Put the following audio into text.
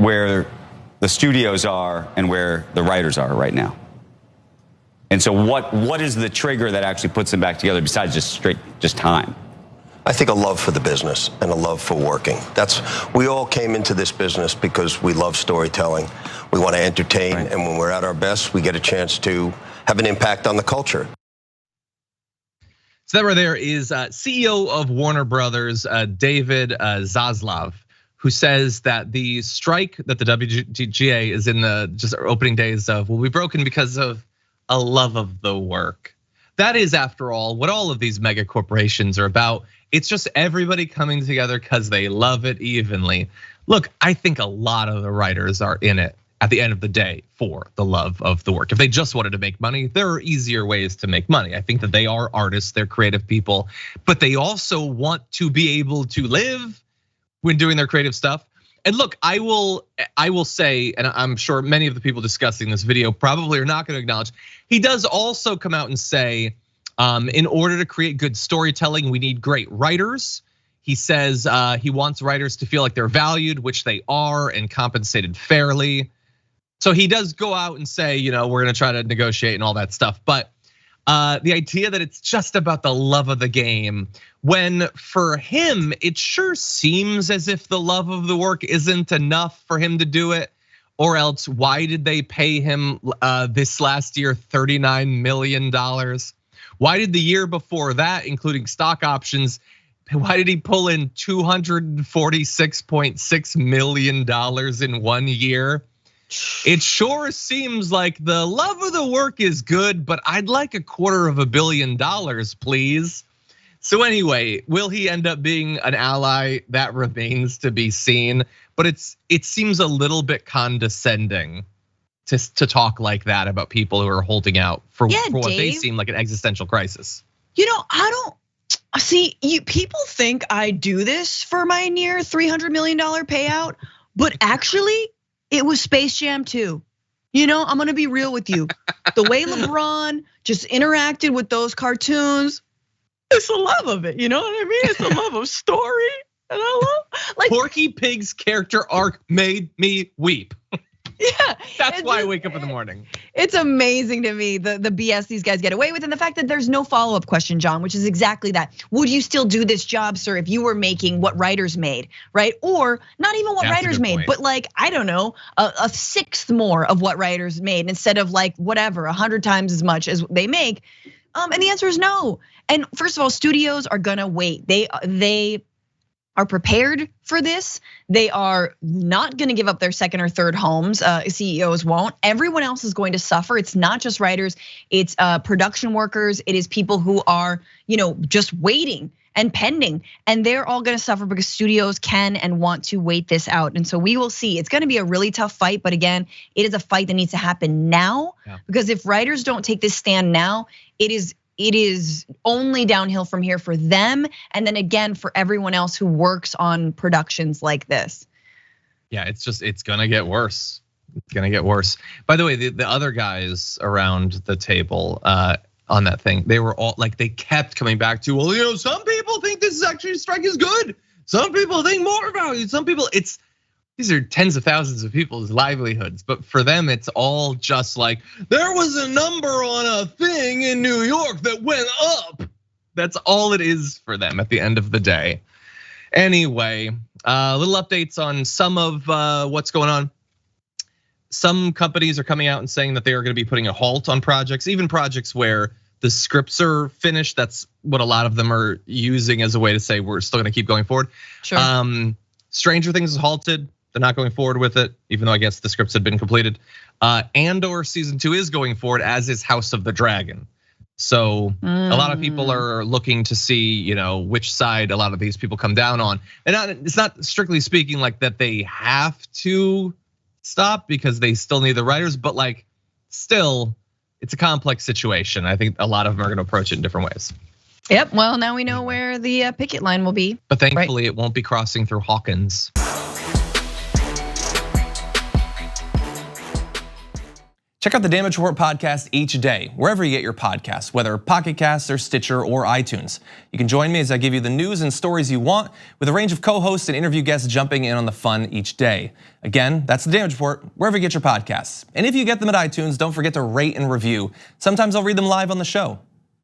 where the studios are and where the writers are right now. And so what is the trigger that actually puts them back together besides just time? I think a love for the business and a love for working. We all came into this business because we love storytelling. We want to entertain, right. And when we're at our best, we get a chance to have an impact on the culture. So that right there is CEO of Warner Brothers, David Zaslav, who says that the strike that the WGA is in the just opening days of will be broken because of a love of the work. That is, after all, what all of these mega corporations are about. It's just everybody coming together because they love it evenly. Look, I think a lot of the writers are in it at the end of the day for the love of the work. If they just wanted to make money, there are easier ways to make money. I think that they are artists, they're creative people, but they also want to be able to live when doing their creative stuff. And look, I will say, and I'm sure many of the people discussing this video probably are not going to acknowledge, he does also come out and say, in order to create good storytelling, we need great writers. He says he wants writers to feel like they're valued, which they are, and compensated fairly. So he does go out and say, we're gonna try to negotiate and all that stuff. But the idea that it's just about the love of the game, when for him, it sure seems as if the love of the work isn't enough for him to do it. Or else, why did they pay him this last year $39 million? Why did the year before that, including stock options, why did he pull in $246.6 million in 1 year? It sure seems like the love of the work is good, but I'd like $250 million, please. So anyway, will he end up being an ally? That remains to be seen. But it seems a little bit condescending to talk like that about people who are holding out for what they seem like an existential crisis. I don't see people think I do this for my near $300 million payout, but actually it was Space Jam 2. I'm gonna be real with you. The way LeBron just interacted with those cartoons, it's the love of it. You know what I mean? It's the love of story. And I love Porky Pig's character arc made me weep. Yeah, that's why I wake up in the morning. It's amazing to me the BS these guys get away with, and the fact that there's no follow-up question, John, which is exactly that. Would you still do this job, sir, if you were making what writers made, right? Or not even what writers made, but I don't know, a sixth more of what writers made instead of whatever 100 times as much as they make. And the answer is no. And first of all, studios are gonna wait. They are prepared for this. They are not gonna give up their second or third homes, CEOs won't. Everyone else is going to suffer. It's not just writers, it's production workers, it is people who are, just waiting and pending. And they're all gonna suffer because studios can and want to wait this out. And so we will see. It's gonna be a really tough fight, but again, it is a fight that needs to happen now. Yeah. Because if writers don't take this stand now, it is only downhill from here for them, and then again for everyone else who works on productions like this. Yeah, it's gonna get worse. It's gonna get worse. By the way, the other guys around the table on that thing, they were all they kept coming back to, well, some people think this is actually strike is good. Some people think more value. Some people, these are tens of thousands of people's livelihoods, but for them, it's all just there was a number on a thing in New York that went up. That's all it is for them at the end of the day. Anyway, little updates on some of what's going on. Some companies are coming out and saying that they are gonna be putting a halt on projects, even projects where the scripts are finished. That's what a lot of them are using as a way to say we're still gonna keep going forward. Sure. Stranger Things is halted. They're not going forward with it, even though I guess the scripts had been completed. Andor season 2 is going forward, as is House of the Dragon. So a lot of people are looking to see, which side a lot of these people come down on. And it's not strictly speaking that they have to stop because they still need the writers, but still, it's a complex situation. I think a lot of them are gonna approach it in different ways. Yep, well, now we know where the picket line will be. But thankfully, it won't be crossing through Hawkins. Check out the Damage Report podcast each day, wherever you get your podcasts, whether Pocket Casts or Stitcher or iTunes. You can join me as I give you the news and stories you want, with a range of co-hosts and interview guests jumping in on the fun each day. Again, that's the Damage Report, wherever you get your podcasts. And if you get them at iTunes, don't forget to rate and review. Sometimes I'll read them live on the show.